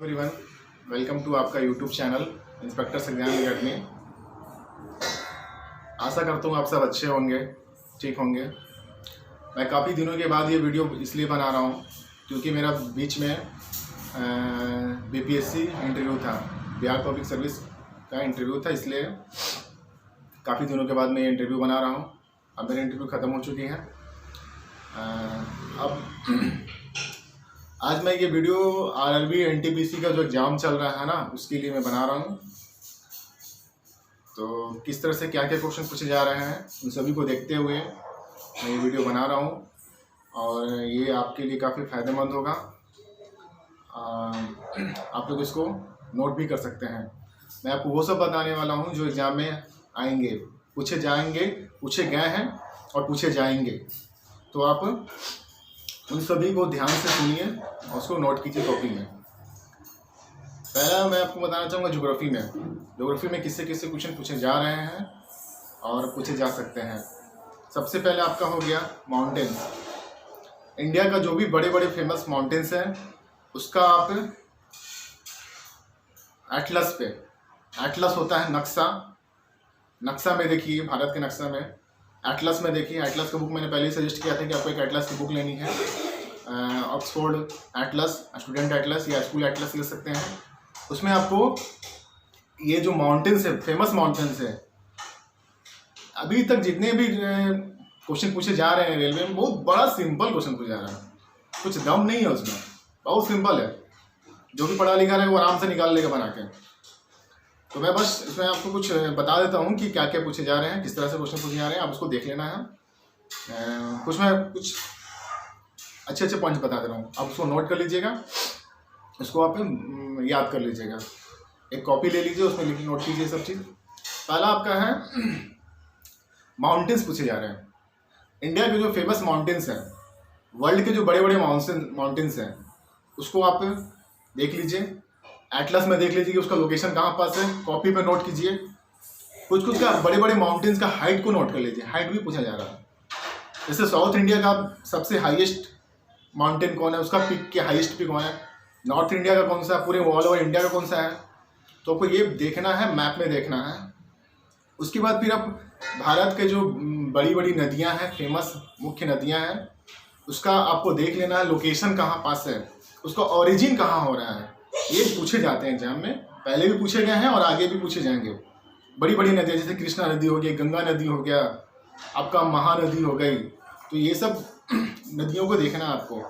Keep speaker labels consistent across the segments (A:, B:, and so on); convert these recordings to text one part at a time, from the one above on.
A: Everyone, welcome to आपका YouTube channel inspector संज्ञान academy. आशा करता हूँ आप सब अच्छे होंगे, ठीक होंगे। मैं काफ़ी दिनों के बाद ये वीडियो इसलिए बना रहा हूँ क्योंकि मेरा बीच में बीपीएससी इंटरव्यू था, बिहार पब्लिक सर्विस का इंटरव्यू था, इसलिए काफ़ी दिनों के बाद मैं ये इंटरव्यू बना रहा हूँ। अब मेरे इंटरव्यू ख़त्म हो चुकी हैं। अब आज मैं ये वीडियो आरआरबी एनटीपीसी का जो एग्ज़ाम चल रहा है ना, उसके लिए मैं बना रहा हूँ। तो किस तरह से क्या क्या क्वेश्चन पूछे जा रहे हैं उन सभी को देखते हुए मैं ये वीडियो बना रहा हूँ और ये आपके लिए काफ़ी फ़ायदेमंद होगा। आप लोग इसको नोट भी कर सकते हैं। मैं आपको वो सब बताने वाला हूँ जो एग्ज़ाम में आएंगे, पूछे जाएंगे, पूछे गए हैं और पूछे जाएंगे। तो आप उन सभी को ध्यान से सुनिए और उसको नोट कीजिए कॉपी में। पहला मैं आपको बताना चाहूँगा ज्योग्राफी में किससे किससे क्वेश्चन पूछे जा रहे हैं और पूछे जा सकते हैं। सबसे पहले आपका हो गया माउंटेन्स। इंडिया का जो भी बड़े बड़े फेमस माउंटेन्स हैं उसका आप एटलस पे, एटलस होता है नक्शा में देखिए, भारत के नक्शा में एटलस में देखिए। एटलस का बुक मैंने पहले ही सजेस्ट किया था कि आपको एक एटलस की बुक लेनी है। ऑक्सफोर्ड एटलस, स्टूडेंट एटलस या स्कूल एटलस ले सकते हैं। उसमें आपको ये जो माउंटेन्स है, फेमस माउंटेन्स है, अभी तक जितने भी क्वेश्चन पूछे जा रहे हैं रेलवे में, बहुत बड़ा सिंपल क्वेश्चन पूछा जा रहा है, कुछ दम नहीं है उसमें, बहुत सिंपल है। जो भी पढ़ा लिखा है वो आराम से निकाल लेगा बना के। तो मैं बस इसमें आपको कुछ बता देता हूँ कि क्या क्या पूछे जा रहे हैं, किस तरह से क्वेश्चन पूछे जा रहे हैं, आप उसको देख लेना है। कुछ अच्छे पॉइंट्स बता दे रहा हूँ, आप उसको नोट कर लीजिएगा, उसको आप याद कर लीजिएगा। एक कॉपी ले लीजिए, उसमें लिख नोट कीजिए सब चीज़। पहला आपका है माउंटेन्स पूछे जा रहे हैं। इंडिया के जो फेमस माउंटेन्स हैं, वर्ल्ड के जो बड़े बड़े माउंटेन्स हैं, उसको आप देख लीजिए, एटलस में देख लीजिए कि उसका लोकेशन कहाँ पास है, कॉपी पे नोट कीजिए। कुछ का बड़े बड़े माउंटेन्स का हाइट को नोट कर लीजिए, हाइट भी पूछा जा रहा है। जैसे साउथ इंडिया का सबसे हाईएस्ट माउंटेन कौन है, उसका पीक के हाईएस्ट पीक कौन है, नॉर्थ इंडिया का कौन सा है, पूरे ऑल ओवर इंडिया का कौन सा है, तो आपको ये देखना है, मैप में देखना है। उसके बाद फिर आप भारत के जो बड़ी बड़ी नदियां हैं, फेमस मुख्य नदियां हैं, उसका आपको देख लेना है लोकेशन कहाँ पास है, उसका ओरिजिन कहाँ हो रहा है। ये पूछे जाते हैं एग्जाम में, पहले भी पूछे गए हैं और आगे भी पूछे जाएंगे। बड़ी बड़ी नदियाँ जैसे कृष्णा नदी हो गई, गंगा नदी हो गया, आपका महानदी हो गई, तो ये सब नदियों को देखना है आपको,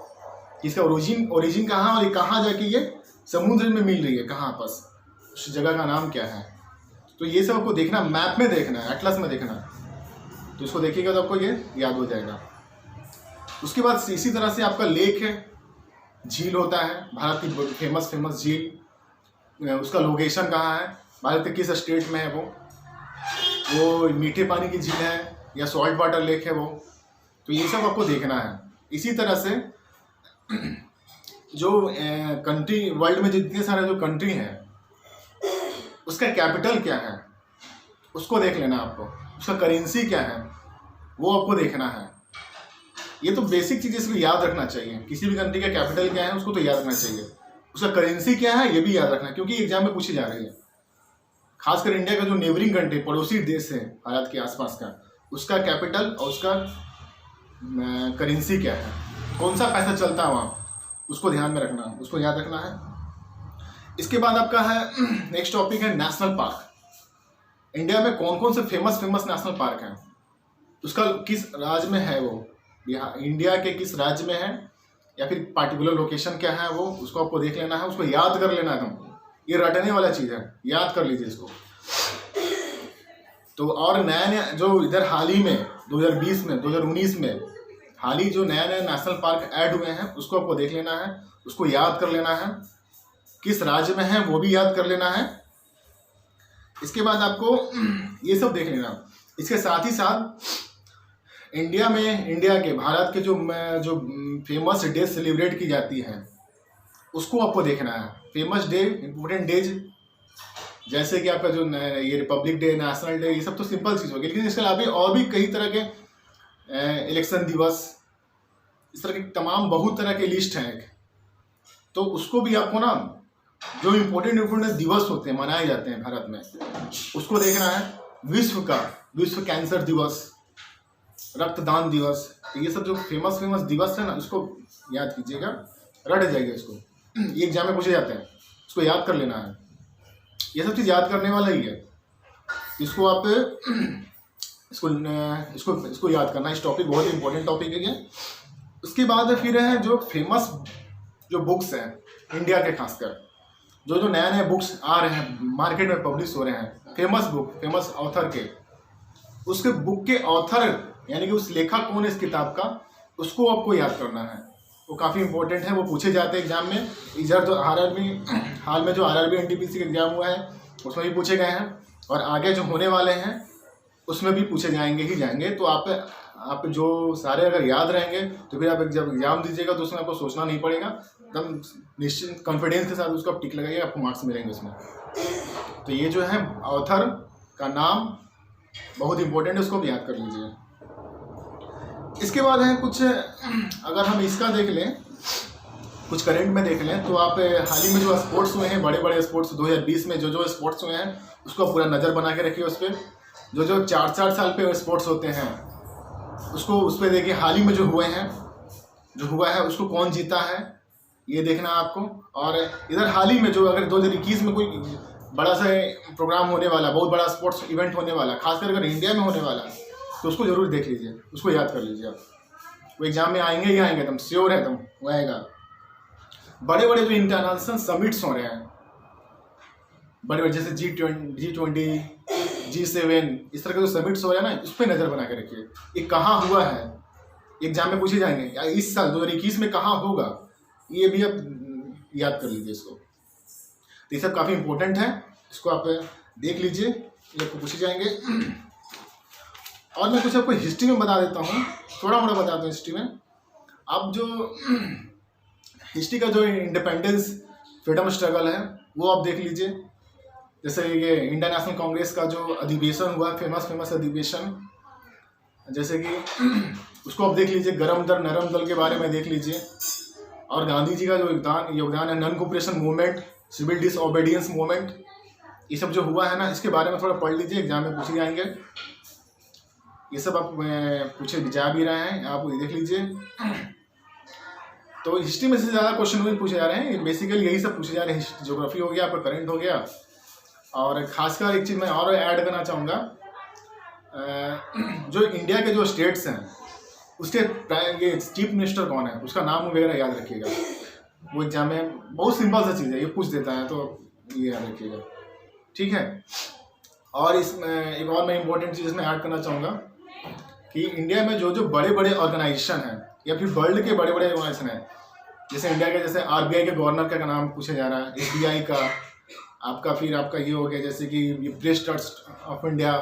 A: इसका ओरिजिन कहाँ और ये कहाँ जाके ये समुद्र में मिल रही है, कहाँ पास, उस जगह का नाम क्या है। तो ये सब आपको देखना, मैप में देखना है, एटलस में देखना है। तो इसको देखिएगा तो आपको ये याद हो जाएगा। उसके बाद इसी तरह से आपका लेक है, झील होता है, भारत की फेमस झील, उसका लोकेशन कहाँ है, भारत के किस स्टेट में है, वो मीठे पानी की झील है या सॉल्ट वाटर लेक है वो। तो ये सब आपको देखना है। इसी तरह से जो कंट्री, वर्ल्ड में जितने सारे जो कंट्री हैं, उसका कैपिटल क्या है उसको देख लेना आपको, उसका करेंसी क्या है वो आपको देखना है। ये तो बेसिक चीज़ इसको याद रखना चाहिए। किसी भी कंट्री का कैपिटल क्या है उसको तो याद रखना चाहिए, उसका करेंसी क्या है ये भी याद रखना, क्योंकि एग्जाम में पूछी जा रही है। खासकर इंडिया का जो नेबरिंग कंट्री, पड़ोसी देश है भारत के आसपास का, उसका कैपिटल और उसका करेंसी क्या है, कौन सा पैसा चलता है वहाँ, उसको ध्यान में रखना, उसको याद रखना है। इसके बाद आपका है नेक्स्ट टॉपिक है नेशनल पार्क। इंडिया में कौन कौन से फेमस नेशनल पार्क हैं, उसका किस राज्य में है वो, इंडिया के किस राज्य में है, या फिर पार्टिकुलर लोकेशन क्या है वो, उसको आपको देख लेना है, उसको याद कर लेना है। ये रटने वाला चीज़ है, याद कर लीजिए इसको। तो और नया जो इधर हाल ही में 2020 में 2019 में हाल ही जो नया नेशनल पार्क ऐड हुए हैं उसको आपको देख लेना है, उसको याद कर लेना है, किस राज्य में है वो भी याद कर लेना है। इसके बाद आपको ये सब देख लेना। इसके साथ ही साथ इंडिया के भारत के जो फेमस डे सेलिब्रेट की जाती है उसको आपको देखना है। फेमस डे, इम्पोर्टेंट डेज, जैसे कि आपका जो ये रिपब्लिक डे, नेशनल डे, ये सब तो सिंपल चीज़ होगी, लेकिन इसके अलावा और भी कई तरह के इलेक्शन दिवस, इस तरह के तमाम बहुत तरह के लिस्ट हैं, तो उसको भी आपको ना जो इम्पोर्टेंट दिवस होते हैं मनाए जाते हैं भारत में, उसको देखना है। विश्व कैंसर दिवस, रक्तदान दिवस, तो ये सब जो फेमस दिवस है ना, उसको याद कीजिएगा, रट जाइए इसको। ये एग्जाम में पूछे जाते हैं, उसको याद कर लेना है। ये सब चीज़ याद करने वाला ही है, इसको आप इसको याद करना। इस टॉपिक बहुत इंपॉर्टेंट टॉपिक है ये। उसके बाद फिर है जो फेमस जो बुक्स हैं इंडिया के, खासकर जो नए बुक्स आ रहे हैं मार्केट में, पब्लिश हो रहे हैं, फेमस ऑथर के, उसके बुक के ऑथर यानी कि उस लेखक कौन है इस किताब का, उसको आपको याद करना है। वो काफ़ी इंपॉर्टेंट है, वो पूछे जाते हैं एग्जाम में। इधर जो हाल में जो आरआरबी एनटीपीसी का एग्जाम हुआ है उसमें भी पूछे गए हैं, और आगे जो होने वाले हैं उसमें भी पूछे जाएंगे। तो आप जो सारे अगर याद रहेंगे तो फिर आप जब एग्जाम दीजिएगा तो उसमें आपको सोचना नहीं पड़ेगा, एकदम निश्चित कॉन्फिडेंस के साथ उसको आप टिक लगाइए, आपको मार्क्स मिलेंगे उसमें। तो ये जो है ऑथर का नाम बहुत इंपॉर्टेंट है, उसको भी याद कर लीजिए। इसके बाद है कुछ, अगर हम इसका देख लें, कुछ करंट में देख लें, तो आप हाल ही में जो स्पोर्ट्स हुए हैं, बड़े स्पोर्ट्स 2020 में जो स्पोर्ट्स हुए हैं, उसको पूरा नज़र बना के रखिए। उस पर जो 4 साल पे स्पोर्ट्स होते हैं उसको उस पर देखिए, हाल ही में जो हुआ है उसको कौन जीता है, ये देखना है आपको। और इधर हाल ही में जो अगर 2021 में कोई बड़ा सा प्रोग्राम होने वाला, बहुत बड़ा स्पोर्ट्स इवेंट होने वाला, खासकर अगर इंडिया में होने वाला, तो उसको जरूर देख लीजिए, उसको याद कर लीजिए आप। वो एग्जाम में आएंगे ही आएंगे, तुम श्योर है, तुम वो आएगा। बड़े जो इंटरनेशनल समिट्स हो रहे हैं, बड़े जैसे G20, G7, इस तरह के जो समिट्स हो रहे हैं ना, उस पर नज़र बना के रखिए। ये कहाँ हुआ है, एग्जाम में पूछे जाएंगे, या इस साल 2021 में कहाँ होगा, ये भी आप याद कर लीजिए इसको। तो ये सब काफ़ी इंपॉर्टेंट है, इसको आप देख लीजिए, ये आपको पूछे जाएंगे। और मैं कुछ आपको हिस्ट्री में बता देता हूँ, थोड़ा मोड़ा बताता हूँ हिस्ट्री में। अब जो हिस्ट्री का जो इंडिपेंडेंस फ्रीडम स्ट्रगल है वो आप देख लीजिए। जैसे ये इंडियन नेशनल कांग्रेस का जो अधिवेशन हुआ, फेमस अधिवेशन, जैसे कि उसको आप देख लीजिए। गरम दल नरम दल के बारे में देख लीजिए। और गांधी जी का जो योगदान है, non cooperation movement, civil disobedience movement, ये सब जो हुआ है ना, इसके बारे में थोड़ा पढ़ लीजिए, एग्जाम में पूछे जाएंगे। ये सब आप पूछे जा भी रहे हैं, आप देख लीजिए। तो हिस्ट्री में से ज़्यादा क्वेश्चन वही पूछे जा रहे हैं, बेसिकली यही सब पूछे जा रहे हैं। ज्योग्राफी हो गया, आपका करंट हो गया, और खासकर एक चीज़ मैं और ऐड करना चाहूँगा, जो इंडिया के जो स्टेट्स हैं उसके ये चीफ मिनिस्टर कौन है, उसका नाम वगैरह याद रखिएगा। वो एग्जाम में बहुत सिंपल सा चीज़ है, ये पूछ देता है, तो ये याद रखिएगा, ठीक है। और इसमें एक और मैं इम्पोर्टेंट चीज़ इसमें ऐड करना चाहूँगा कि इंडिया में जो बड़े ऑर्गेनाइजेशन हैं, या फिर वर्ल्ड के बड़े ऑर्गेनाइजेशन हैं, जैसे इंडिया के जैसे आरबीआई के गवर्नर का नाम पूछा जा रहा है, एसबीआई का, फिर आपका ये हो गया जैसे कि प्रेस ट्रस्ट ऑफ इंडिया,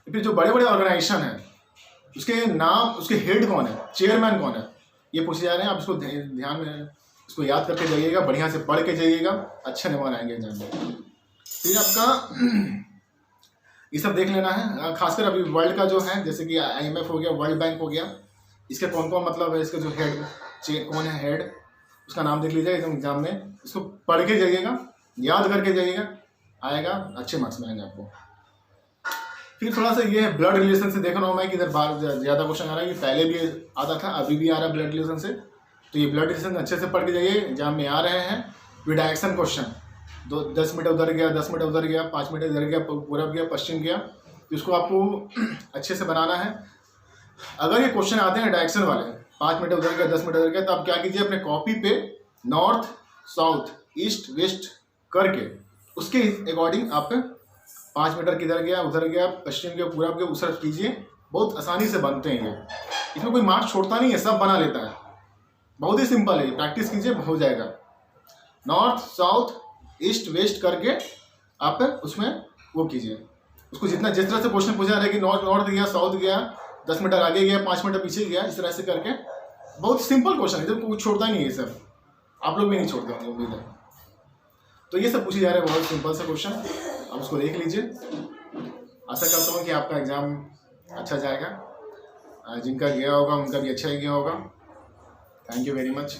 A: फिर जो बड़े ऑर्गेनाइजेशन हैं उसके नाम, उसके हेड कौन है, चेयरमैन कौन है, ये पूछे जा रहे हैं। आप इसको ध्यान में इसको याद करके जाइएगा, बढ़िया से पढ़ के जाइएगा, अच्छे नंबर आएंगे एग्जाम में। फिर आपका ये सब देख लेना है। खासकर अभी वर्ल्ड का जो है, जैसे कि IMF हो गया, वर्ल्ड बैंक हो गया, इसके कौन मतलब है, इसके जो हेड कौन है, हेड, उसका नाम देख लीजिएगा एकदम एग्जाम में। इसको पढ़ के जाइएगा, याद करके जाइएगा, आएगा, अच्छे मार्क्स मिलेंगे आपको। फिर थोड़ा सा ये है ब्लड रिलेशन से देख रहा हूँ मैं कि इधर बार ज़्यादा क्वेश्चन आ रहा है, ये पहले भी आता था, अभी भी आ रहा है ब्लड रिलेशन से। तो ये ब्लड रिलेशन अच्छे से पढ़ के जाइए, एग्जाम में आ रहे हैं। फिर डायरेक्शन क्वेश्चन, 10 मीटर उधर गया, 10 मीटर उधर गया, 5 मीटर इधर गया, पूरब गया, पश्चिम गया, तो इसको आपको अच्छे से बनाना है। अगर ये क्वेश्चन आते हैं डायरेक्शन वाले, 5 मीटर उधर गया, 10 मीटर उधर गया, तो आप क्या कीजिए, अपने कॉपी पे नॉर्थ, साउथ, ईस्ट, वेस्ट करके उसके अकॉर्डिंग आप 5 मीटर किधर गया, उधर गया, पश्चिम गया, पूरब गया, उस तरफ कीजिए। बहुत आसानी से बनते हैं ये, इसमें कोई मार्क्स छोड़ता नहीं है, सब बना लेता है। बहुत ही सिंपल है, प्रैक्टिस कीजिए, हो जाएगा। नॉर्थ, साउथ, ईस्ट, वेस्ट करके आप उसमें वो कीजिए। उसको जितना जिस तरह से क्वेश्चन पूछा जा रहा है कि नॉर्थ गया, साउथ गया, 10 मीटर आगे गया, 5 मीटर पीछे गया, इस तरह से करके, बहुत सिंपल क्वेश्चन है, जब कुछ छोड़ता नहीं है। सब आप लोग भी नहीं छोड़ते होंगे, उम्मीद है। तो ये सब पूछे जा रहे हैं, बहुत सिंपल सा क्वेश्चन, आप उसको देख लीजिए। आशा करता हूँ कि आपका एग्ज़ाम अच्छा जाएगा, जिनका गया होगा उनका भी अच्छा ही गया होगा। Thank you very much.